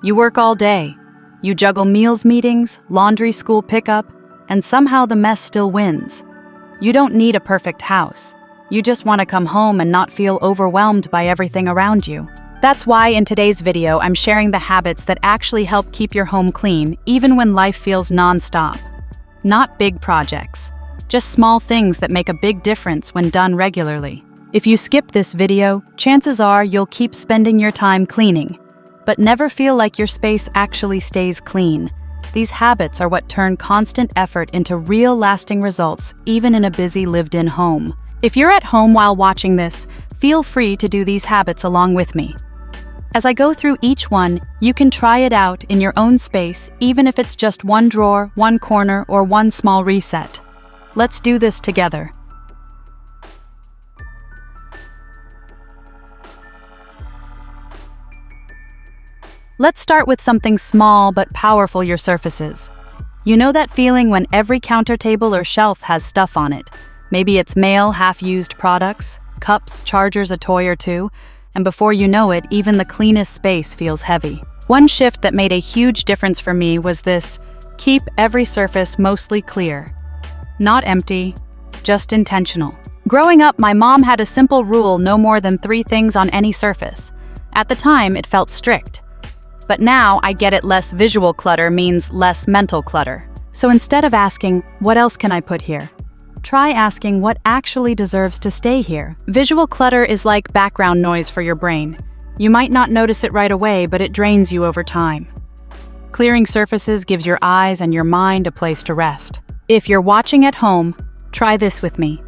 You work all day. You juggle meals meetings, laundry school pickup, and somehow the mess still wins. You don't need a perfect house. You just want to come home and not feel overwhelmed by everything around you. That's why in today's video, I'm sharing the habits that actually help keep your home clean, even when life feels non-stop. Not big projects, just small things that make a big difference when done regularly. If you skip this video, chances are you'll keep spending your time cleaning, but never feel like your space actually stays clean. These habits are what turn constant effort into real lasting results, even in a busy lived-in home. If you're at home while watching this, feel free to do these habits along with me. As I go through each one, you can try it out in your own space, even if it's just one drawer, one corner, or one small reset. Let's do this together. Let's start with something small but powerful: your surfaces. You know that feeling when every counter table or shelf has stuff on it? Maybe it's mail, half-used products, cups, chargers, a toy or two, and before you know it, even the cleanest space feels heavy. One shift that made a huge difference for me was this: keep every surface mostly clear. Not empty, just intentional. Growing up, my mom had a simple rule: no more than 3 things on any surface. At the time, it felt strict. But now I get it. Less visual clutter means less mental clutter. So instead of asking, what else can I put here? Try asking what actually deserves to stay here. Visual clutter is like background noise for your brain. You might not notice it right away, but it drains you over time. Clearing surfaces gives your eyes and your mind a place to rest. If you're watching at home, try this with me.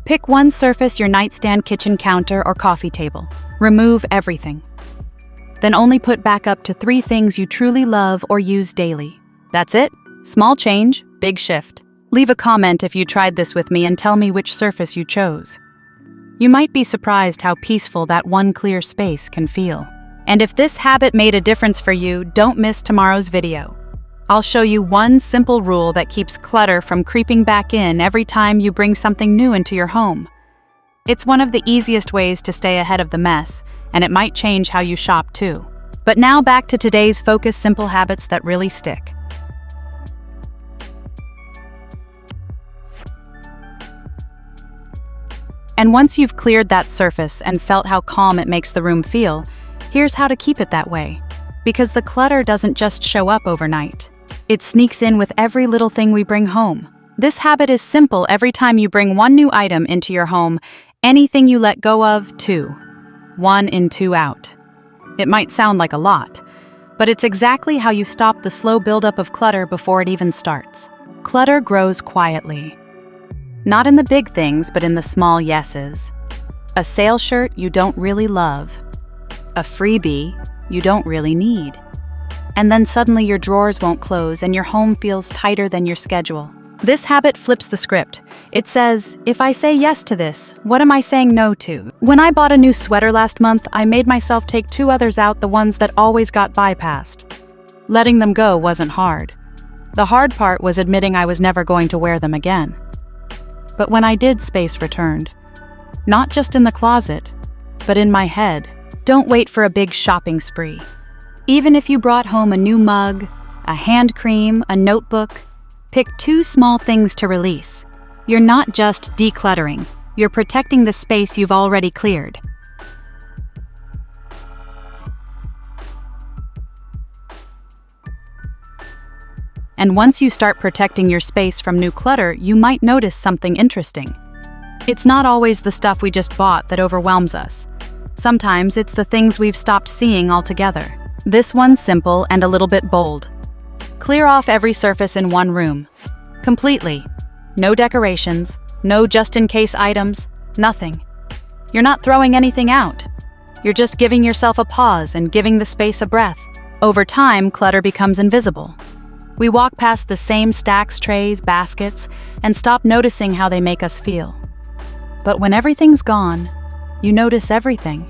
Pick one surface: your nightstand, kitchen counter, or coffee table. Remove everything. Then only put back up to 3 things you truly love or use daily. That's it. Small change, big shift. Leave a comment if you tried this with me and tell me which surface you chose. You might be surprised how peaceful that one clear space can feel. And if this habit made a difference for you, don't miss tomorrow's video. I'll show you one simple rule that keeps clutter from creeping back in every time you bring something new into your home. It's one of the easiest ways to stay ahead of the mess, and it might change how you shop too. But now back to today's focus: simple habits that really stick. And once you've cleared that surface and felt how calm it makes the room feel, here's how to keep it that way. Because the clutter doesn't just show up overnight. It sneaks in with every little thing we bring home. This habit is simple: every time you bring one new item into your home, anything you let go of, 2. 1 in, 2 out. It might sound like a lot, but it's exactly how you stop the slow buildup of clutter before it even starts. Clutter grows quietly. Not in the big things, but in the small yeses. A sale shirt you don't really love. A freebie you don't really need. And then suddenly your drawers won't close and your home feels tighter than your schedule. This habit flips the script. It says, if I say yes to this, what am I saying no to? When I bought a new sweater last month, I made myself take 2 others out, the ones that always got bypassed. Letting them go wasn't hard. The hard part was admitting I was never going to wear them again. But when I did, space returned. Not just in the closet, but in my head. Don't wait for a big shopping spree. Even if you brought home a new mug, a hand cream, a notebook, pick 2 small things to release. You're not just decluttering, you're protecting the space you've already cleared. And once you start protecting your space from new clutter, you might notice something interesting. It's not always the stuff we just bought that overwhelms us. Sometimes it's the things we've stopped seeing altogether. This one's simple and a little bit bold. Clear off every surface in one room. Completely. No decorations, no just-in-case items, nothing. You're not throwing anything out. You're just giving yourself a pause and giving the space a breath. Over time, clutter becomes invisible. We walk past the same stacks, trays, baskets, and stop noticing how they make us feel. But when everything's gone, you notice everything.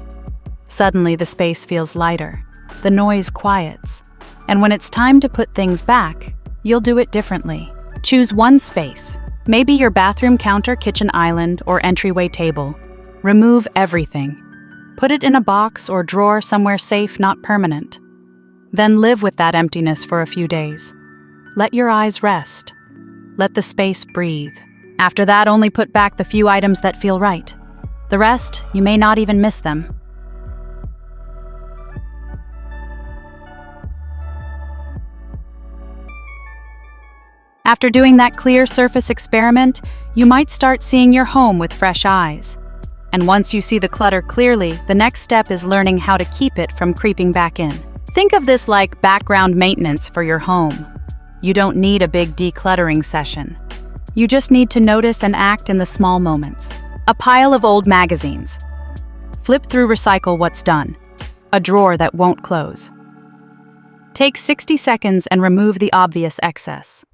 Suddenly, the space feels lighter. The noise quiets. And when it's time to put things back, you'll do it differently. Choose one space, maybe your bathroom counter, kitchen island, or entryway table. Remove everything. Put it in a box or drawer somewhere safe, not permanent. Then live with that emptiness for a few days. Let your eyes rest. Let the space breathe. After that, only put back the few items that feel right. The rest, you may not even miss them. After doing that clear surface experiment, you might start seeing your home with fresh eyes. And once you see the clutter clearly, the next step is learning how to keep it from creeping back in. Think of this like background maintenance for your home. You don't need a big decluttering session. You just need to notice and act in the small moments. A pile of old magazines. Flip through recycle what's done. A drawer that won't close. Take 60 seconds and remove the obvious excess.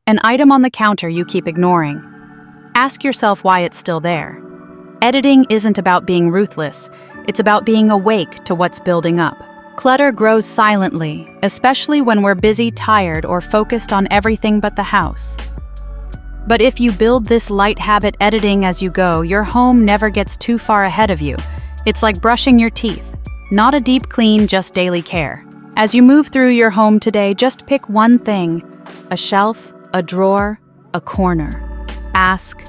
An item on the counter you keep ignoring. Ask yourself why it's still there. Editing isn't about being ruthless, it's about being awake to what's building up. Clutter grows silently, especially when we're busy, tired, or focused on everything but the house. But if you build this light habit editing as you go, your home never gets too far ahead of you. It's like brushing your teeth. Not a deep clean, just daily care. As you move through your home today, just pick one thing. A shelf, a drawer, a corner. Ask,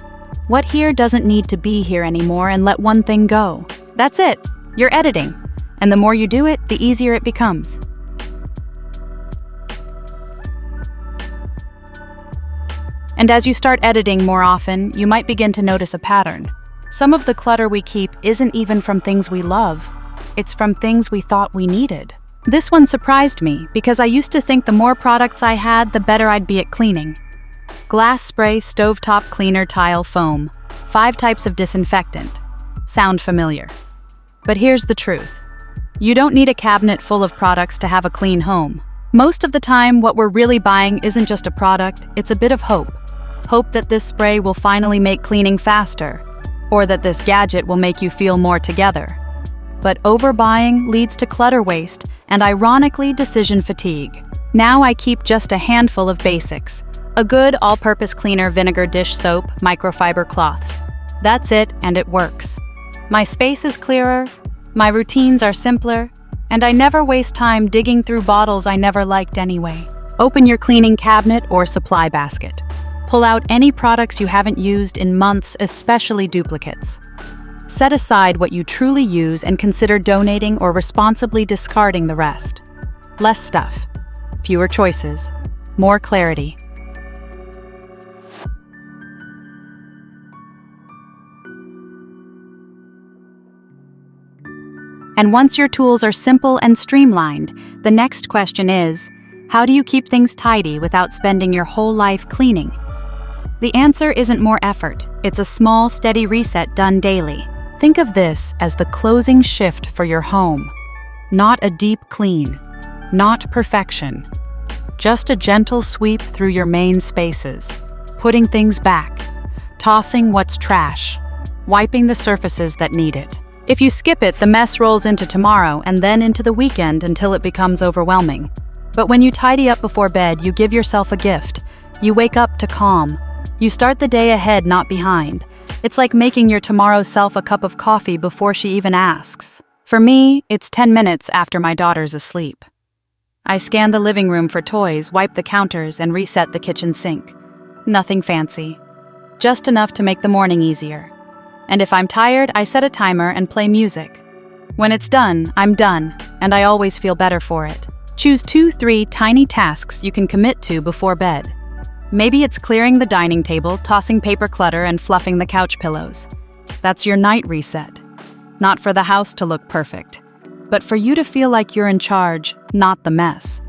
what here doesn't need to be here anymore, and let one thing go. That's it. You're editing. And the more you do it, the easier it becomes. And as you start editing more often, you might begin to notice a pattern. Some of the clutter we keep isn't even from things we love. It's from things we thought we needed. This one surprised me because I used to think the more products I had, the better I'd be at cleaning. Glass spray, stovetop cleaner, tile foam. 5 types of disinfectant. Sound familiar. But here's the truth. You don't need a cabinet full of products to have a clean home. Most of the time, what we're really buying isn't just a product, it's a bit of hope. Hope that this spray will finally make cleaning faster, or that this gadget will make you feel more together. But overbuying leads to clutter waste and, ironically, decision fatigue. Now I keep just a handful of basics. A good all-purpose cleaner, vinegar dish soap, microfiber cloths. That's it, and it works. My space is clearer, my routines are simpler, and I never waste time digging through bottles I never liked anyway. Open your cleaning cabinet or supply basket. Pull out any products you haven't used in months, especially duplicates. Set aside what you truly use and consider donating or responsibly discarding the rest. Less stuff, fewer choices, more clarity. And once your tools are simple and streamlined, the next question is, how do you keep things tidy without spending your whole life cleaning? The answer isn't more effort, it's a small, steady reset done daily. Think of this as the closing shift for your home. Not a deep clean, not perfection. Just a gentle sweep through your main spaces, putting things back, tossing what's trash, wiping the surfaces that need it. If you skip it, the mess rolls into tomorrow and then into the weekend until it becomes overwhelming. But when you tidy up before bed, you give yourself a gift. You wake up to calm. You start the day ahead, not behind. It's like making your tomorrow self a cup of coffee before she even asks. For me, it's 10 minutes after my daughter's asleep. I scan the living room for toys, wipe the counters, and reset the kitchen sink. Nothing fancy. Just enough to make the morning easier. And if I'm tired, I set a timer and play music. When it's done, I'm done, and I always feel better for it. Choose 2-3 tiny tasks you can commit to before bed. Maybe it's clearing the dining table, tossing paper clutter, and fluffing the couch pillows. That's your night reset. Not for the house to look perfect, but for you to feel like you're in charge, not the mess.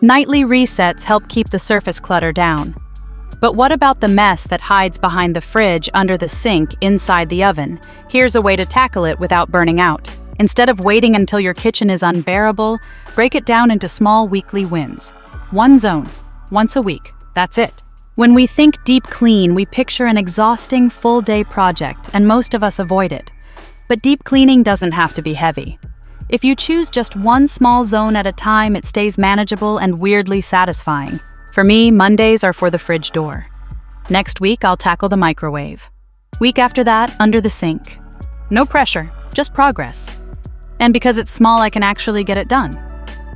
Nightly resets help keep the surface clutter down. But what about the mess that hides behind the fridge, under the sink, inside the oven? Here's a way to tackle it without burning out. Instead of waiting until your kitchen is unbearable, break it down into small weekly wins. One zone, once a week, that's it. When we think deep clean, we picture an exhausting full-day project, and most of us avoid it. But deep cleaning doesn't have to be heavy. If you choose just one small zone at a time, it stays manageable and weirdly satisfying. For me, Mondays are for the fridge door. Next week, I'll tackle the microwave. Week after that, under the sink. No pressure, just progress. And because it's small, I can actually get it done,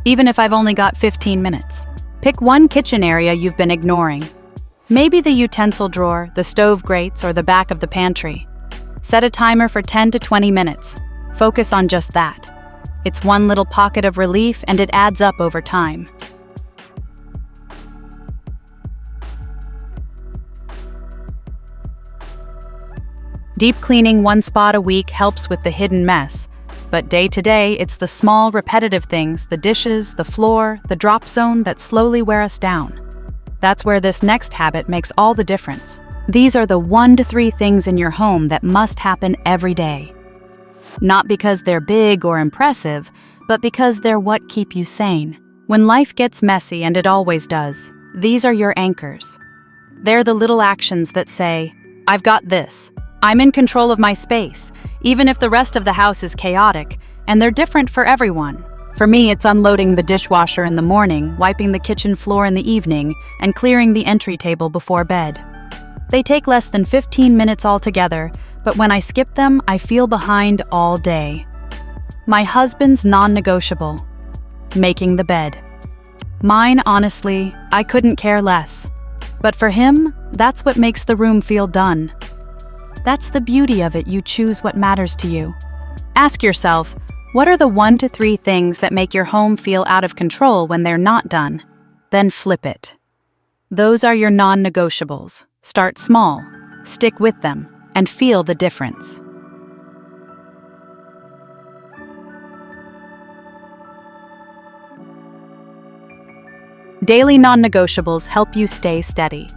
even if I've only got 15 minutes. Pick one kitchen area you've been ignoring. Maybe the utensil drawer, the stove grates, or the back of the pantry. Set a timer for 10 to 20 minutes. Focus on just that. It's one little pocket of relief, and it adds up over time. Deep cleaning one spot a week helps with the hidden mess. But day to day, it's the small, repetitive things, the dishes, the floor, the drop zone that slowly wear us down. That's where this next habit makes all the difference. These are the 1 to 3 things in your home that must happen every day. Not because they're big or impressive, but because they're what keep you sane. When life gets messy, and it always does, these are your anchors. They're the little actions that say, I've got this. I'm in control of my space, even if the rest of the house is chaotic, and they're different for everyone. For me, it's unloading the dishwasher in the morning, wiping the kitchen floor in the evening, and clearing the entry table before bed. They take less than 15 minutes altogether, but when I skip them, I feel behind all day. My husband's non-negotiable: making the bed. Mine, honestly, I couldn't care less. But for him, that's what makes the room feel done. That's the beauty of it. You choose what matters to you. Ask yourself, what are the 1 to 3 things that make your home feel out of control when they're not done? Then flip it. Those are your non-negotiables. Start small, stick with them, and feel the difference. Daily non-negotiables help you stay steady.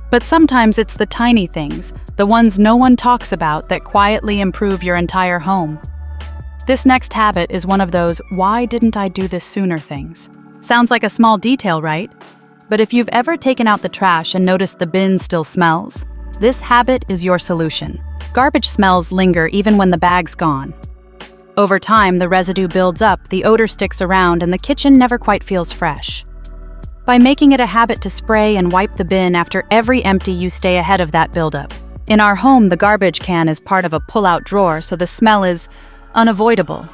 But sometimes it's the tiny things, the ones no one talks about, that quietly improve your entire home. This next habit is one of those "why didn't I do this sooner" things. Sounds like a small detail, right? But if you've ever taken out the trash and noticed the bin still smells, this habit is your solution. Garbage smells linger even when the bag's gone. Over time, the residue builds up, the odor sticks around, and the kitchen never quite feels fresh. By making it a habit to spray and wipe the bin after every empty, you stay ahead of that buildup. In our home, the garbage can is part of a pull-out drawer, so the smell is unavoidable.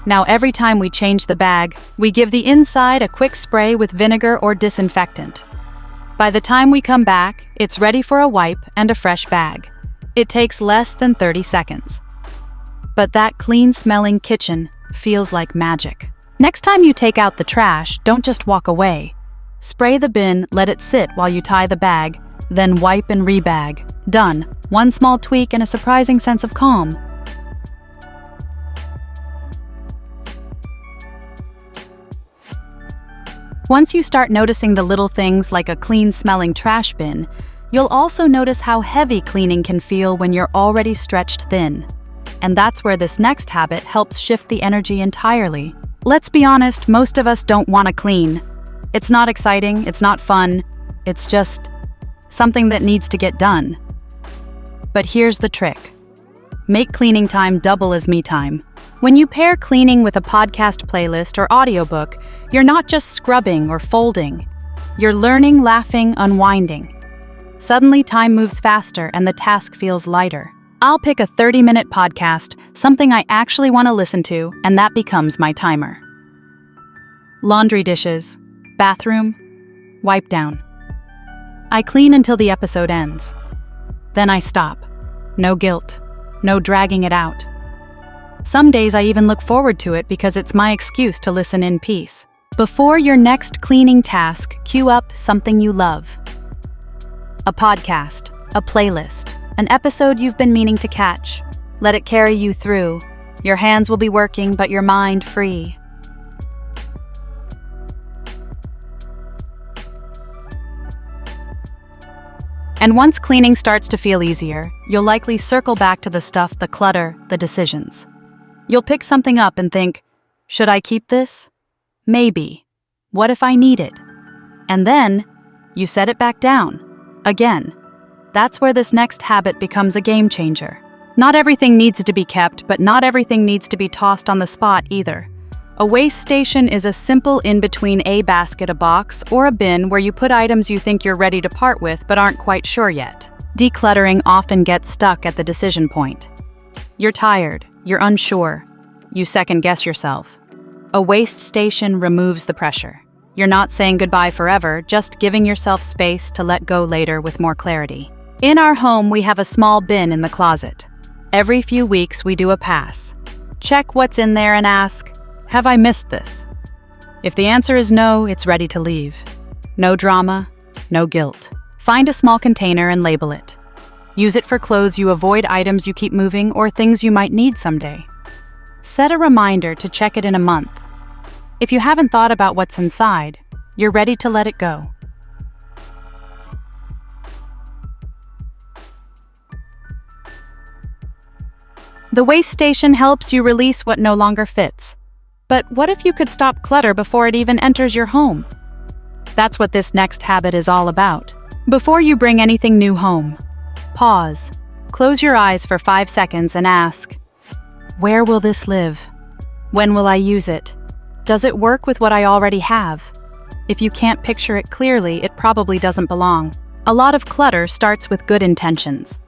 Now, every time we change the bag, we give the inside a quick spray with vinegar or disinfectant. By the time we come back, it's ready for a wipe and a fresh bag. It takes less than 30 seconds. But that clean-smelling kitchen feels like magic. Next time you take out the trash, don't just walk away. Spray the bin, let it sit while you tie the bag, then wipe and rebag. Done. One small tweak and a surprising sense of calm. Once you start noticing the little things like a clean-smelling trash bin, you'll also notice how heavy cleaning can feel when you're already stretched thin. And that's where this next habit helps shift the energy entirely. Let's be honest, most of us don't want to clean. It's not exciting, it's not fun, it's just something that needs to get done. But here's the trick. Make cleaning time double as me time. When you pair cleaning with a podcast playlist or audiobook, you're not just scrubbing or folding. You're learning, laughing, unwinding. Suddenly, time moves faster and the task feels lighter. I'll pick a 30-minute podcast, something I actually want to listen to, and that becomes my timer. Laundry dishes. Bathroom, wipe down. I clean until the episode ends. Then I stop. No guilt, no dragging it out. Some days I even look forward to it because it's my excuse to listen in peace. Before your next cleaning task, cue up something you love. A podcast, a playlist, an episode you've been meaning to catch. Let it carry you through. Your hands will be working, but your mind free. And once cleaning starts to feel easier, you'll likely circle back to the stuff, the clutter, the decisions. You'll pick something up and think, should I keep this? Maybe. What if I need it? And then, you set it back down. Again. That's where this next habit becomes a game changer. Not everything needs to be kept, but not everything needs to be tossed on the spot either. A waste station is a simple in-between a basket, a box, or a bin where you put items you think you're ready to part with but aren't quite sure yet. Decluttering often gets stuck at the decision point. You're tired, you're unsure, you second-guess yourself. A waste station removes the pressure. You're not saying goodbye forever, just giving yourself space to let go later with more clarity. In our home, we have a small bin in the closet. Every few weeks, we do a pass. Check what's in there and ask, have I missed this? If the answer is no, it's ready to leave. No drama, no guilt. Find a small container and label it. Use it for clothes you avoid, items you keep moving, or things you might need someday. Set a reminder to check it in a month. If you haven't thought about what's inside, you're ready to let it go. The waste station helps you release what no longer fits. But what if you could stop clutter before it even enters your home? That's what this next habit is all about. Before you bring anything new home, pause, close your eyes for 5 seconds and ask, where will this live? When will I use it? Does it work with what I already have? If you can't picture it clearly, it probably doesn't belong. A lot of clutter starts with good intentions.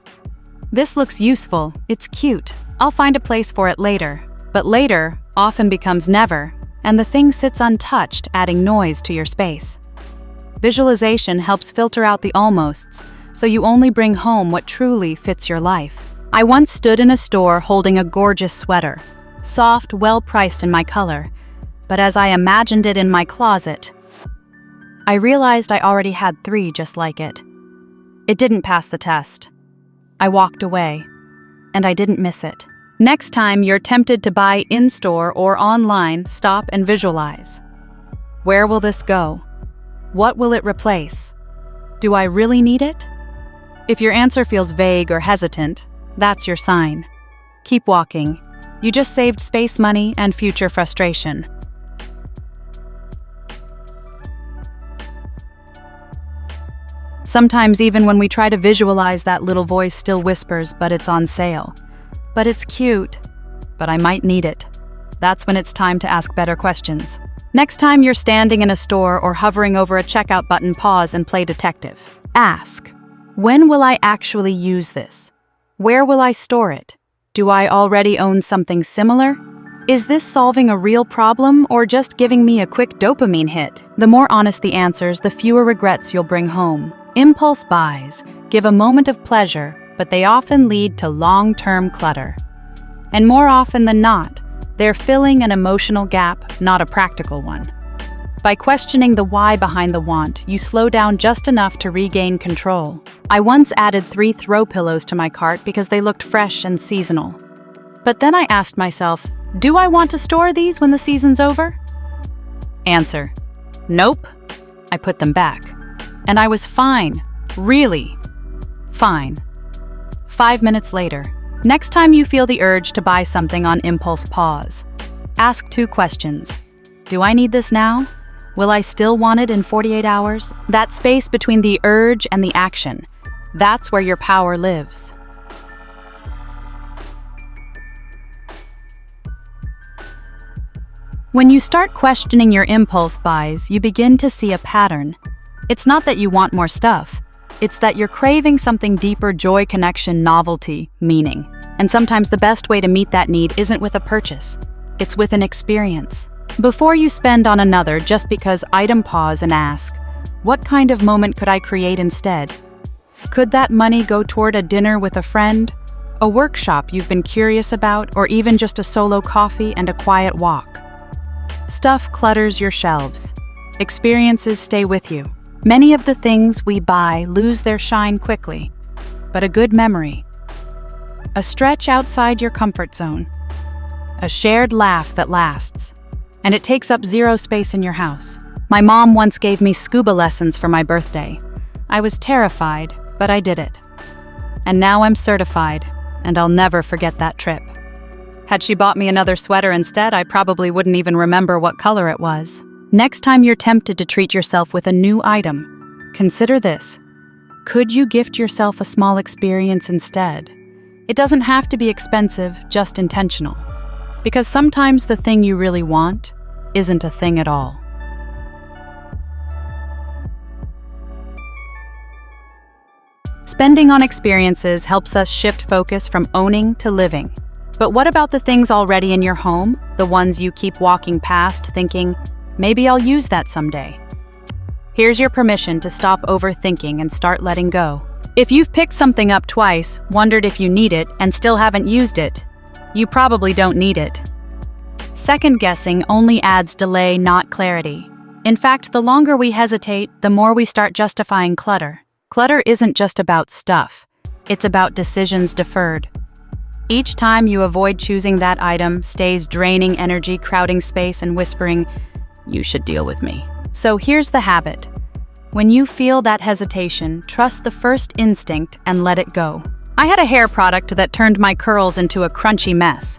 This looks useful, it's cute, I'll find a place for it later. But later often becomes never, and the thing sits untouched, adding noise to your space. Visualization helps filter out the almosts, so you only bring home what truly fits your life. I once stood in a store holding a gorgeous sweater, soft, well-priced in my color, but as I imagined it in my closet, I realized I already had 3 just like it. It didn't pass the test. I walked away, and I didn't miss it. Next time you're tempted to buy in-store or online, stop and visualize. Where will this go? What will it replace? Do I really need it? If your answer feels vague or hesitant, that's your sign. Keep walking. You just saved space, money, and future frustration. Sometimes even when we try to visualize, that little voice still whispers, but it's on sale. But it's cute. But I might need it. That's when it's time to ask better questions. Next time you're standing in a store or hovering over a checkout button, pause and play detective. Ask, when will I actually use this? Where will I store it? Do I already own something similar? Is this solving a real problem or just giving me a quick dopamine hit? The more honest the answers, the fewer regrets you'll bring home. Impulse buys give a moment of pleasure, but they often lead to long-term clutter. And more often than not, they're filling an emotional gap, not a practical one. By questioning the why behind the want, you slow down just enough to regain control. I once added 3 throw pillows to my cart because they looked fresh and seasonal. But then I asked myself, do I want to store these when the season's over? Answer, nope. I put them back. And I was fine, really fine. 5 minutes later, next time you feel the urge to buy something on impulse, pause. Ask 2 questions. Do I need this now? Will I still want it in 48 hours? That space between the urge and the action, that's where your power lives. When you start questioning your impulse buys, you begin to see a pattern. It's not that you want more stuff. It's that you're craving something deeper: joy, connection, novelty, meaning. And sometimes the best way to meet that need isn't with a purchase. It's with an experience. Before you spend on another just because, pause and ask, what kind of moment could I create instead? Could that money go toward a dinner with a friend, a workshop you've been curious about, or even just a solo coffee and a quiet walk? Stuff clutters your shelves. Experiences stay with you. Many of the things we buy lose their shine quickly, but a good memory, a stretch outside your comfort zone, a shared laugh that lasts, and it takes up 0 space in your house. My mom once gave me scuba lessons for my birthday. I was terrified, but I did it. And now I'm certified, and I'll never forget that trip. Had she bought me another sweater instead, I probably wouldn't even remember what color it was. Next time you're tempted to treat yourself with a new item, consider this. Could you gift yourself a small experience instead? It doesn't have to be expensive, just intentional. Because sometimes the thing you really want isn't a thing at all. Spending on experiences helps us shift focus from owning to living. But what about the things already in your home? The ones you keep walking past thinking, maybe I'll use that someday. Here's your permission to stop overthinking and start letting go. If you've picked something up twice, wondered if you need it, and still haven't used it, you probably don't need it. Second guessing only adds delay, not clarity. In fact, the longer we hesitate, the more we start justifying clutter. Clutter isn't just about stuff. It's about decisions deferred. Each time you avoid choosing that item stays draining energy, crowding space, and whispering, "You should deal with me." So here's the habit. When you feel that hesitation, trust the first instinct and let it go. I had a hair product that turned my curls into a crunchy mess.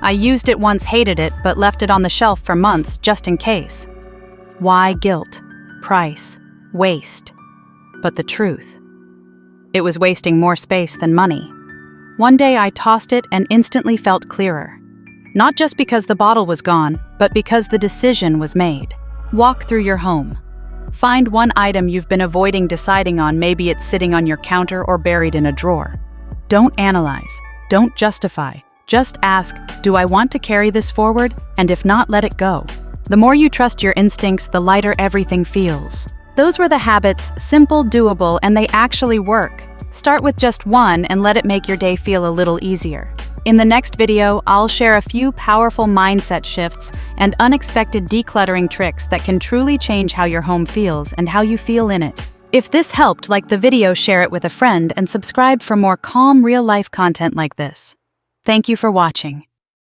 I used it once, hated it, but left it on the shelf for months just in case. Why guilt, price, waste? But the truth, it was wasting more space than money. One day I tossed it and instantly felt clearer. Not just because the bottle was gone, but because the decision was made. Walk through your home. Find one item you've been avoiding deciding on. Maybe it's sitting on your counter or buried in a drawer. Don't analyze. Don't justify. Just ask, do I want to carry this forward? And if not, let it go. The more you trust your instincts, the lighter everything feels. Those were the habits, simple, doable, and they actually work. Start with just one and let it make your day feel a little easier. In the next video, I'll share a few powerful mindset shifts and unexpected decluttering tricks that can truly change how your home feels and how you feel in it. If this helped, like the video, share it with a friend, and subscribe for more calm, real-life content like this. Thank you for watching.